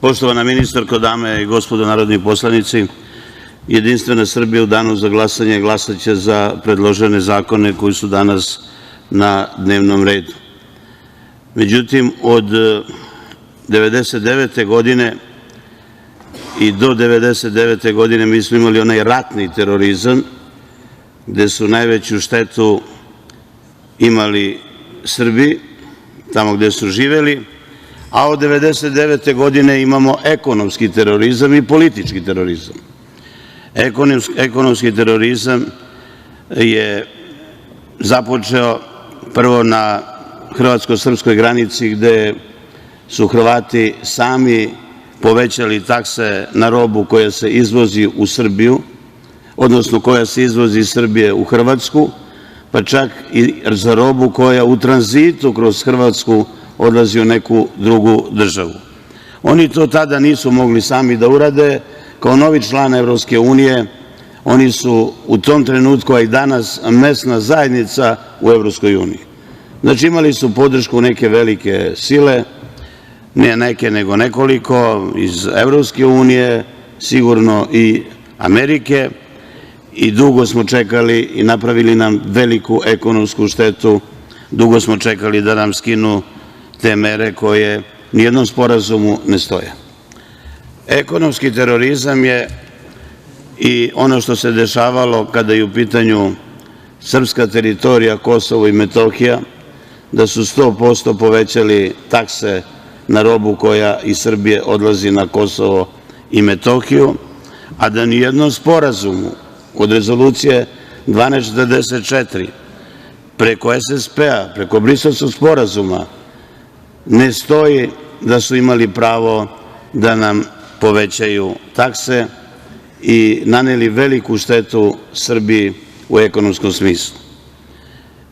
Poštovana ministarko, dame i gospodo narodni poslanici, Jedinstvena Srbija u danu za glasanje glasaće za predložene zakone koji su danas na dnevnom redu. Međutim, od 1999. godine i do 1999. godine mi smo imali onaj ratni terorizam, gde su najveću štetu imali Srbi, tamo gde su živeli, a od 1999. godine imamo ekonomski terorizam i politički terorizam. Ekonomski terorizam je započeo prvo na hrvatsko-srpskoj granici, gde su Hrvati sami povećali takse na robu koja se izvozi u Srbiju, odnosno koja se izvozi iz Srbije u Hrvatsku, pa čak i za robu koja u tranzitu kroz Hrvatsku odlazi u neku drugu državu. Oni to tada nisu mogli sami da urade. Kao novi član Evropske unije, oni su u tom trenutku, a i danas, mesna zajednica u Evropskoj uniji. Znači, imali su podršku neke velike sile, ne neke, nego nekoliko, iz Evropske unije, sigurno i Amerike, i dugo smo čekali i napravili nam veliku ekonomsku štetu. Dugo smo čekali da nam skinu te mere koje nijednom sporazumu ne stoje. Ekonomski terorizam je i ono što se dešavalo kada je u pitanju srpska teritorija Kosovo i Metohija, da su 100% povećali takse na robu koja iz Srbije odlazi na Kosovo i Metohiju, a da nijednom sporazumu od rezolucije 1244 preko SSP-a, preko Briselskog sporazuma ne stoji da su imali pravo da nam povećaju takse i naneli veliku štetu Srbiji u ekonomskom smislu.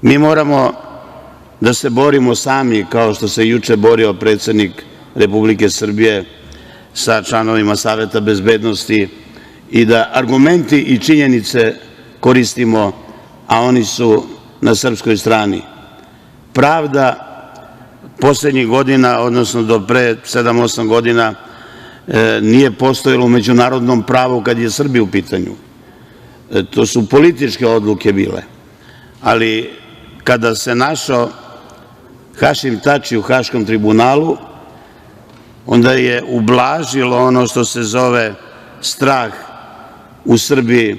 Mi moramo da se borimo sami, kao što se juče borio predsednik Republike Srbije sa članovima Saveta bezbednosti, i da argumenti i činjenice koristimo, a oni su na srpskoj strani. Pravda poslednjih godina, odnosno do pre 7-8 godina, nije postojalo u međunarodnom pravu kad je Srbija u pitanju. To su političke odluke bile. Ali kada se našao Hašim Tači u Haškom tribunalu, onda je ublažilo ono što se zove strah u Srbiji,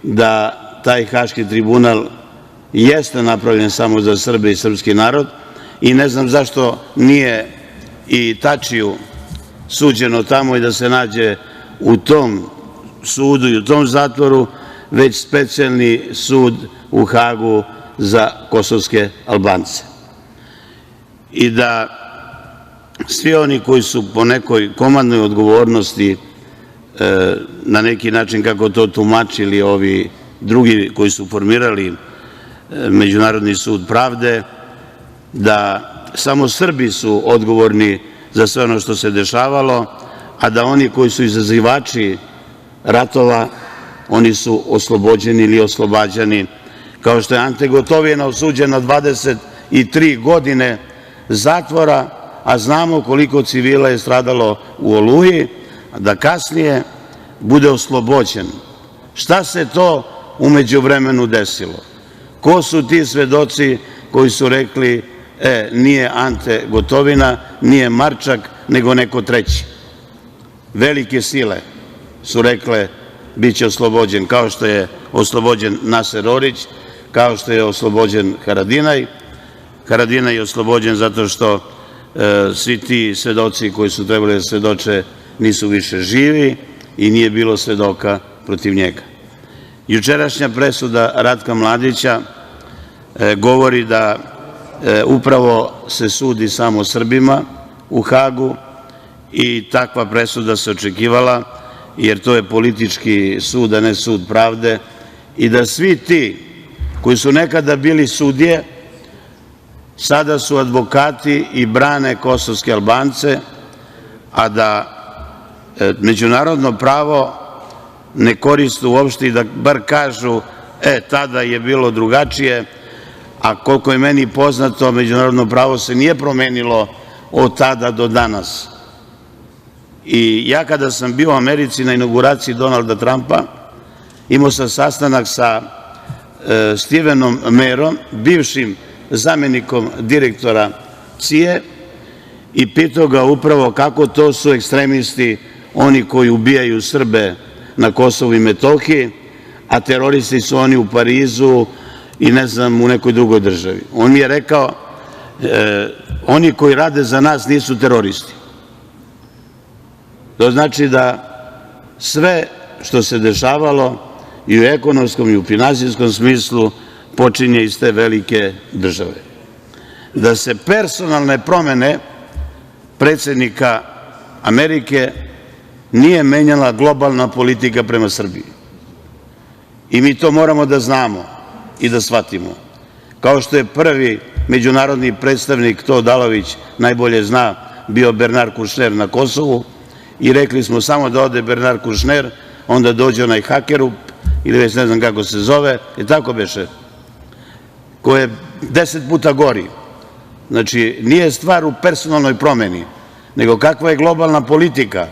da taj Haški tribunal jeste napravljen samo za Srbe i srpski narod, i ne znam zašto nije i Tačiju suđeno tamo i da se nađe u tom sudu i u tom zatvoru, već specijalni sud u Hagu za kosovske Albance. I da svi oni koji su po nekoj komandnoj odgovornosti, na neki način kako to tumačili ovi drugi koji su formirali Međunarodni sud pravde, da samo Srbi su odgovorni za sve ono što se dešavalo, a da oni koji su izazivači ratova, oni su oslobođeni ili oslobađani, kao što je Ante Gotovina osuđen na 23 godine zatvora, a znamo koliko civila je stradalo u Oluji, da kasnije bude oslobođen. Šta se to u međuvremenu desilo? Ko su ti svedoci koji su rekli nije Ante Gotovina, nije Marčak, nego neko treći? Velike sile su rekle biće oslobođen, kao što je oslobođen Naser Orić, kao što je oslobođen Haradinaj. Haradinaj je oslobođen zato što svi ti svedoci koji su trebali da svedoče nisu više živi i nije bilo svedoka protiv njega. Jučerašnja presuda Ratka Mladića govori da upravo se sudi samo Srbima u Hagu, i takva presuda se očekivala, jer to je politički sud, a ne sud pravde, i da svi ti koji su nekada bili sudije sada su advokati i brane kosovske Albance, a da međunarodno pravo ne koriste uopšte i da bar kažu tada je bilo drugačije, a koliko je meni poznato, međunarodno pravo se nije promenilo od tada do danas. I ja kada sam bio u Americi na inauguraciji Donalda Trampa, imao sam sastanak sa Stevenom Merom, bivšim zamenikom direktora CIA, i pitao ga upravo kako to su ekstremisti, oni koji ubijaju Srbe na Kosovu i Metohiji, a teroristi su oni u Parizu i ne znam u nekoj drugoj državi. On mi je rekao, oni koji rade za nas nisu teroristi. To znači da sve što se dešavalo i u ekonomskom i u finansijskom smislu počinje iz te velike države. Da se personalne promene predsednika Amerike nije menjala globalna politika prema Srbiji. I mi to moramo da znamo i da shvatimo. Kao što je prvi međunarodni predstavnik, to Odalović najbolje zna, bio Bernard Kušner na Kosovu, i rekli smo samo da ode Bernard Kušner, onda dođe onaj Hakerup, ili već ne znam kako se zove, i tako beše, ko je 10 puta gori. Znači, nije stvar u personalnoj promeni, nego kakva je globalna politika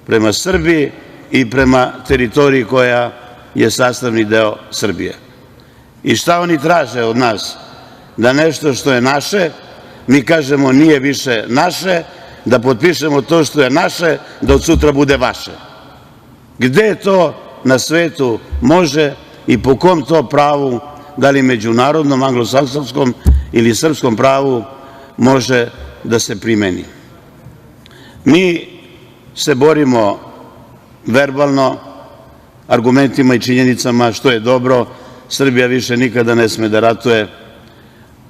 prema Srbiji i prema teritoriji koja je sastavni deo Srbije. I šta oni traže od nas? Da nešto što je naše, mi kažemo nije više naše, da potpišemo to što je naše, da od sutra bude vaše. Gde to na svetu može i po kom to pravu, da li međunarodnom, anglosaksonskom ili srpskom pravu, može da se primeni? Mi se borimo verbalno, argumentima i činjenicama, što je dobro. Srbija više nikada ne sme da ratuje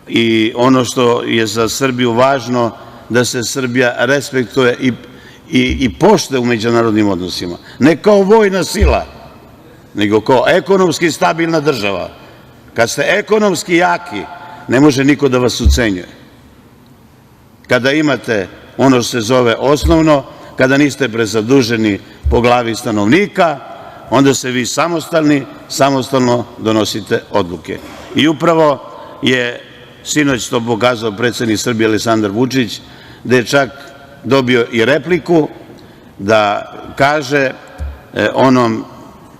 i ono što je za Srbiju važno, da se Srbija respektuje i poštuje u međunarodnim odnosima. Ne kao vojna sila, nego kao ekonomski stabilna država. Kad ste ekonomski jaki, ne može niko da vas ucenjuje. Kada imate ono što se zove osnovno, kada niste prezaduženi po glavi stanovnika, onda se vi samostalno donosite odluke. I upravo je sinoć to pokazao predsednik Srbije Aleksandar Vučić, gde je čak dobio i repliku da kaže onom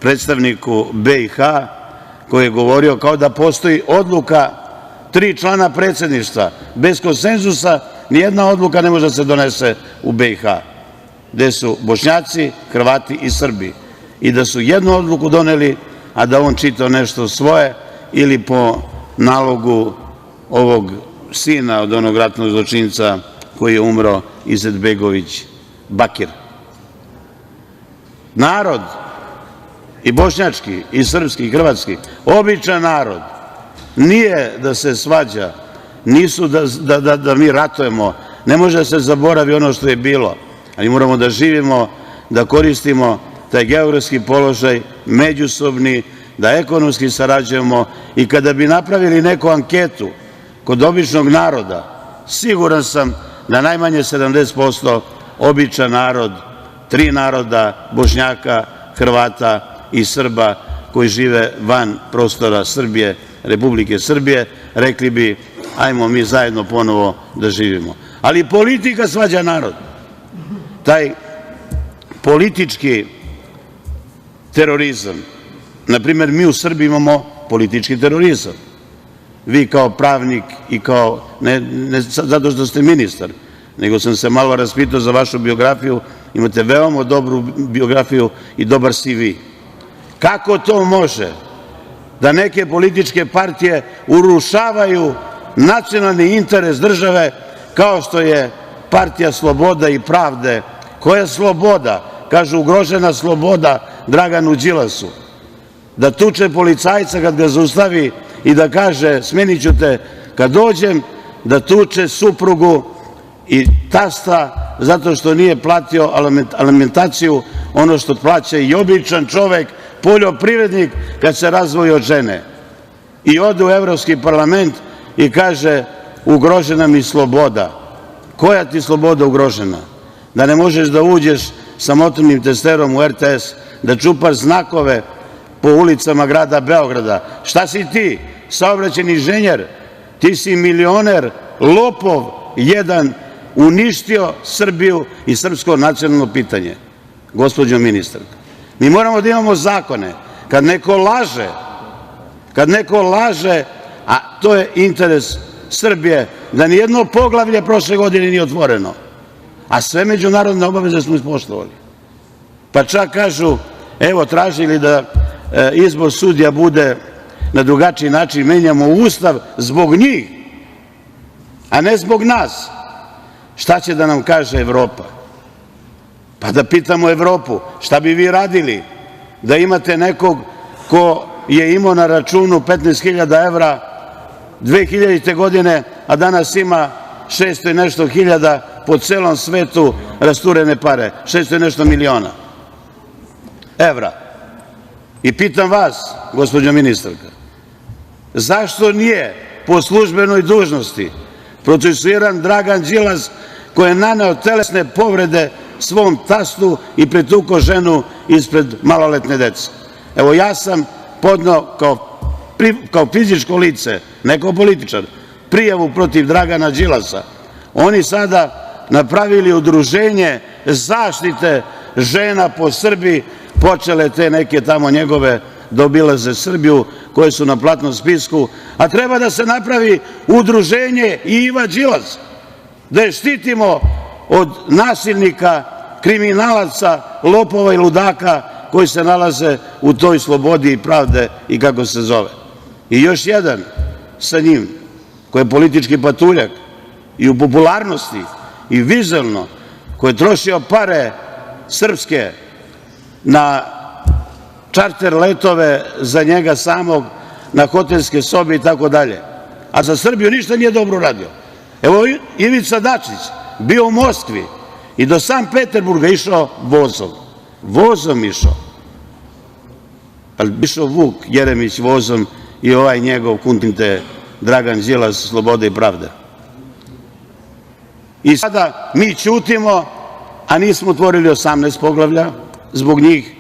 predstavniku BiH, koji je govorio kao da postoji odluka 3 člana predsedništva. Bez konsenzusa nijedna odluka ne može da se donese u BiH, gde su Bošnjaci, Hrvati i Srbi. I da su jednu odluku doneli, a da on čitao nešto svoje ili po nalogu ovog sina od onog ratnog zločinca koji je umro, Izetbegović Bakir. Narod, i bošnjački, i srpski, i hrvatski, običan narod, nije da se svađa, nisu da mi ratujemo, ne može da se zaboravi ono što je bilo, ali moramo da živimo, da koristimo taj geografski položaj, međusobni, da ekonomski sarađujemo. I kada bi napravili neku anketu kod običnog naroda, siguran sam da najmanje 70% običan narod, 3 naroda, Bošnjaka, Hrvata i Srba koji žive van prostora Srbije, Republike Srbije, rekli bi ajmo mi zajedno ponovo da živimo. Ali politika svađa narod. Taj politički terorizam, na primer, mi u Srbiji imamo politički terorizam. Vi kao pravnik i kao, ne zato što ste ministar, nego sam se malo raspitao za vašu biografiju, imate veoma dobru biografiju i dobar CV. Kako to može da neke političke partije urušavaju nacionalni interes države, kao što je Partija slobode i pravde? Koja sloboda? Kažu, ugrožena sloboda Draganu Đilasu. Da tuče policajca kad ga zaustavi i da kaže smeniću te kad dođem, da tuče suprugu i tasta zato što nije platio alimentaciju, ono što plaća i običan čovek, poljoprivrednik, kad se razdvoji od žene. I ode u Evropski parlament i kaže ugrožena mi sloboda. Koja ti sloboda ugrožena? Da ne možeš da uđeš sa motornim testerom u RTS, da čupaš znakove po ulicama grada Beograda. Šta si ti? Saobraćajni inženjer? Ti si milioner, lopov jedan uništio Srbiju i srpsko nacionalno pitanje, gospođo ministarka. Mi moramo da imamo zakone. Kad neko laže, a to je interes Srbije, da nijedno poglavlje prošle godine nije otvoreno, a sve međunarodne obaveze smo ispoštovali. Pa čak kažu, evo, tražili da izbor sudija bude na drugačiji način, menjamo Ustav zbog njih, a ne zbog nas. Šta će da nam kaže Evropa? Pa da pitamo Evropu, šta bi vi radili da imate nekog ko je imao na računu 15.000 evra 2000. godine, a danas ima 600 i nešto hiljada, po celom svetu rasturene pare, 600 i nešto miliona evra. I pitam vas, gospođo ministarka, zašto nije po službenoj dužnosti procesuiran Dragan Đilas, koji je naneo telesne povrede svom tastu i pretukao ženu ispred maloletne dece? Evo, ja sam podneo kao fizičko lice, ne kao političar, prijavu protiv Dragana Đilasa. Oni sada napravili udruženje zaštite žena po Srbiji, počele te neke tamo njegove da obilaze Srbiju, koje su na platnom spisku, a treba da se napravi udruženje i Iva Đilas, da je štitimo od nasilnika, kriminalaca, lopova i ludaka koji se nalaze u toj slobodi i pravde i kako se zove. I još jedan sa njim, koji je politički patuljak i u popularnosti i vizuelno, koji je trošio pare srpske na čarter letove za njega samog, na hotelske sobe i tako dalje, a za Srbiju ništa nije dobro radio. Evo, Ivica Dačić bio u Moskvi i do Sankt Peterburga išao vozom išao. Pa išao Vuk Jeremić vozom i ovaj njegov kuntinte Dragan Đilas, slobode i pravde. I sada mi ćutimo, a nismo otvorili 18 poglavlja zbog njih,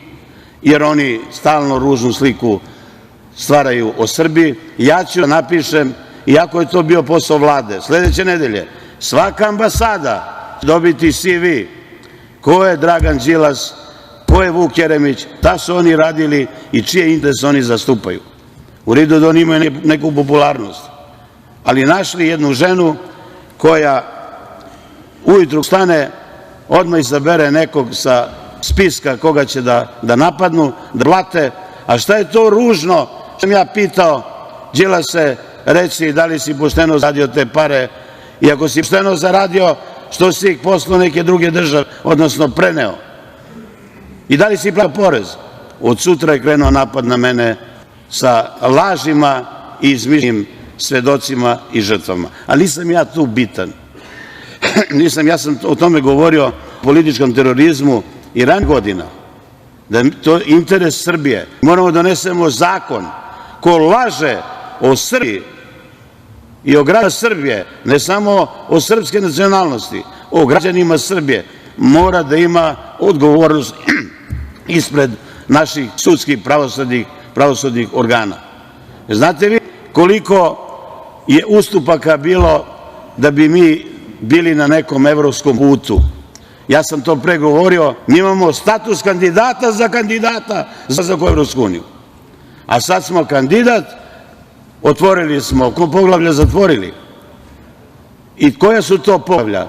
jer oni stalno ružnu sliku stvaraju o Srbiji. Ja ću da napišem, iako je to bio posao Vlade, sledeće nedelje svaka ambasada dobiti CV ko je Dragan Đilas, ko je Vuk Jeremić, šta su oni radili i čije interese oni zastupaju. U redu da oni imaju neku popularnost, ali našli jednu ženu koja ujutru stane, odmah izabere nekog sa spiska koga će da napadnu, da blate. A šta je to ružno? Sam ja pitao, Đilase, reci da li si pošteno zaradio te pare, i ako si pošteno zaradio, što si ih poslao neke druge države, odnosno preneo? I da li si platio porez? Od sutra je krenuo napad na mene sa lažima i izmišljenim svedocima i žrtvama. Ali nisam ja tu bitan. Ja sam o tome govorio, o političkom terorizmu i ranijih godina, da je to interes Srbije. Moramo da donesemo zakon ko laže o Srbiji i o građanima Srbije, ne samo o srpske nacionalnosti, o građanima Srbije, mora da ima odgovornost ispred naših sudskih pravosudnih organa. Znate vi koliko je ustupaka bilo da bi mi bili na nekom evropskom putu? Ja sam to pre govorio, mi imamo status kandidata za ulazak u Evropsku uniju. A sad smo kandidat, otvorili smo, poglavlja zatvorili. I koja su to poglavlja?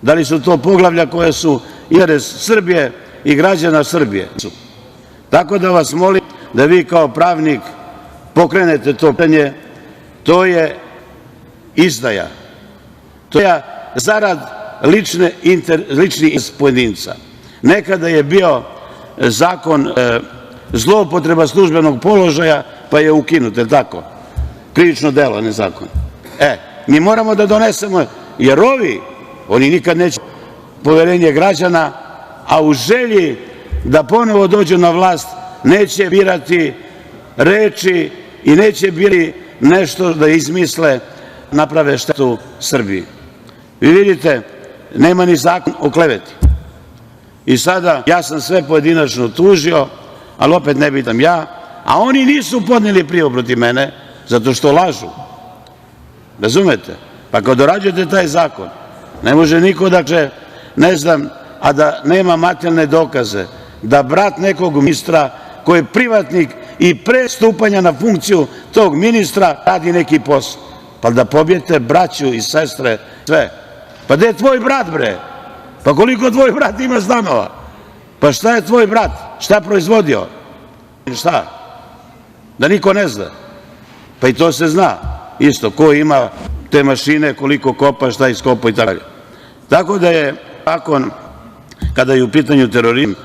Da li su to poglavlja koja su interes Srbije i građana Srbije? Tako da vas molim da vi kao pravnik pokrenete to pitanje. To je izdaja. To je zarad lični interes pojedinca. Nekada je bio zakon zloupotreba službenog položaja, pa je ukinut, je li tako? Krivično delo, ne zakon. Mi moramo da donesemo, jer oni nikad neće poverenje građana, a u želji da ponovo dođu na vlast neće birati reči i neće birati nešto da izmisle, naprave štetu Srbiji. Vi vidite, nema ni zakon o kleveti. I sada, ja sam sve pojedinačno tužio, ali opet ne pitam ja, a oni nisu podneli prijavu protiv mene, zato što lažu. Razumete? Pa kad dorađujete taj zakon, Ne može niko da kaže, ne znam, a da nema materijalne dokaze, da brat nekog ministra koji je privatnik i pre stupanja na funkciju tog ministra radi neki posao. Pa da pobijete braću i sestre, sve. Pa gde je tvoj brat, bre? Pa koliko tvoj brat ima stanova? Pa šta je tvoj brat? Šta je proizvodio? Šta? Da niko ne zna. Pa i to se zna. Isto, ko ima te mašine, koliko kopa, šta iskopa i tako dalje. Tako da je zakon, kada je u pitanju terorizam,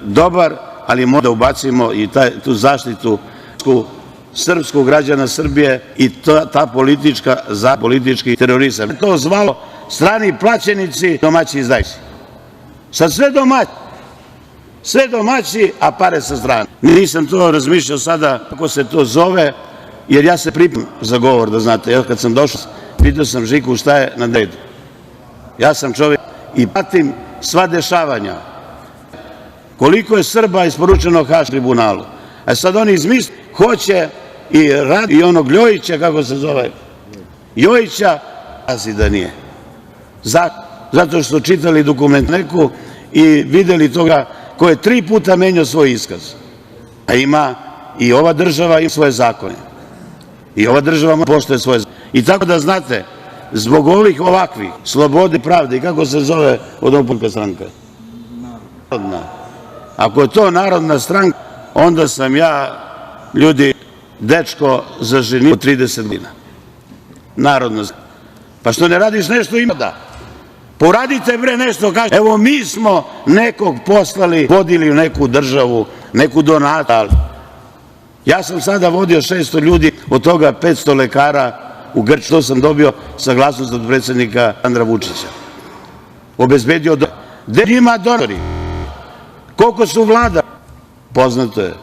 dobar, ali moramo da ubacimo i tu zaštitu srpskog građana Srbije i ta politički terorizam. To zvalo strani plaćenici, domaći izdajci. Sad sve domaći, a pare sa strane. Nisam to razmišljao sada kako se to zove, jer ja se pripremam za govor, da znate. Ja kad sam došao, pitao sam Žiku šta je na redu. Ja sam čovjek i pratim sva dešavanja. Koliko je Srba isporučeno Haškom tribunalu. A sad oni izmisli, hoće i onog Ljojića, kako se zove, Jojića, pazi da nije. Zato što su čitali dokument neku i videli toga ko je 3 puta menjao svoj iskaz. A ima i ova država ima svoje zakone. I ova država poštuje svoje zakone. I tako da znate, zbog ovih ovakvih, slobode i pravde, i kako se zove odnopunka stranka? Narodna. Ako je to narodna stranka, onda sam ja, ljudi, dečko zaženio 30 godina. Narodna stranka. Pa što ne radiš nešto ima da? Poradite bre nešto, kažete, evo mi smo nekog poslali, vodili u neku državu, neku donatu. Ja sam sada vodio 600 ljudi, od toga 500 lekara u Grčkoj, to sam dobio saglasnost od predsednika Aleksandra Vučića. Obezbedio gde ima donori? Koliko su vlada? Poznato je.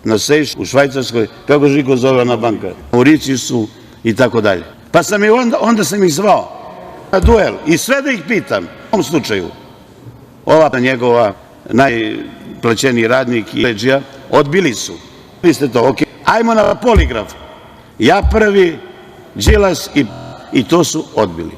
Na Sejšelu, u Švajcarskoj, kako Žiko zove ona banka? Mauricijusu i tako dalje. Pa onda sam ih zvao na duel i sve da ih pitam. U ovom slučaju, ova njegova najplaćeniji radnik i leđija, odbili su. Vi ste to, okej. Ajmo na poligraf. Ja prvi, Đilas i to su odbili.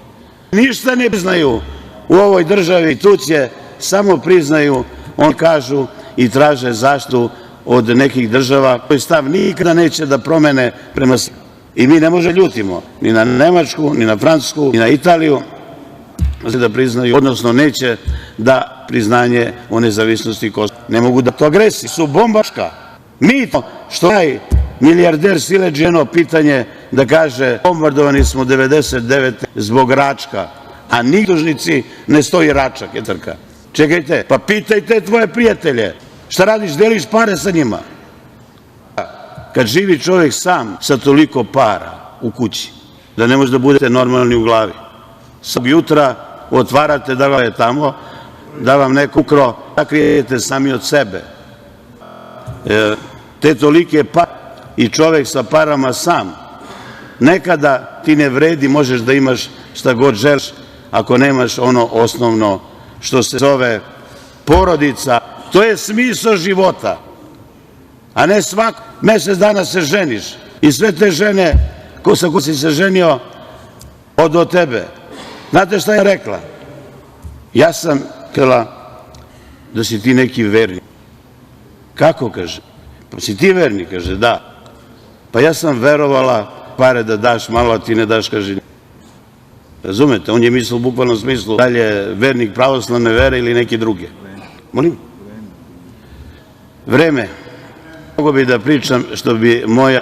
Ništa ne priznaju u ovoj državi, institucije samo priznaju, oni kažu i traže zaštitu od nekih država koji stav nikada neće da promene prema Srbiji. I mi ne može ljutimo ni na Nemačku, ni na Francusku, ni na Italiju da priznaju, odnosno neće da priznanje o nezavisnosti Kosova. Ne mogu da to agresiji, su bombaška. Mi to što je milijarder siledži jedno pitanje da kaže bombardovani smo 99. zbog Račka, a nigdužnici ne stoji Račak, je trka. Čekajte, pa pitajte tvoje prijatelje, šta radiš, deliš pare sa njima? Kad živi čovjek sam sa toliko para u kući, da ne može da budete normalni u glavi. Svog jutra otvarate da je tamo, da vam neko ukro, sakrijete sami od sebe. Te tolike pare i čovjek sa parama sam, nekada ti ne vredi, možeš da imaš šta god želiš, ako nemaš ono osnovno što se zove porodica. To je smisao života. A ne svako mesec dana se ženiš i sve te žene sa ko si se ženio od tebe. Znate šta je rekla? Ja sam rekla da si ti neki vernik. Kako, kaže? Pa si ti vernik, kaže, da. Pa ja sam verovala pare da daš malo, a ti ne daš, kaže. Razumete? On je mislio u bukvalnom smislu da li je vernik pravoslavne vere ili neki druge. Molim? Vreme. Mogu bi da pričam što bi moja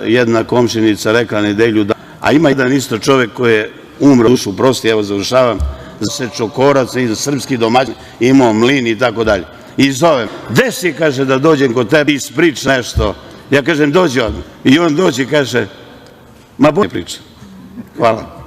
jedna komšinica rekla nedelju da, a ima jedan isto čovek koji je umro, dušu prosti, evo završavam, za čokorac i za srpski domaćin, imao mlin i tako dalje. I zovem, gde si, kaže, da dođem kod tebe i isprič nešto. Ja kažem, dođi on. I on dođe i kaže, ma bolje priča. Hvala.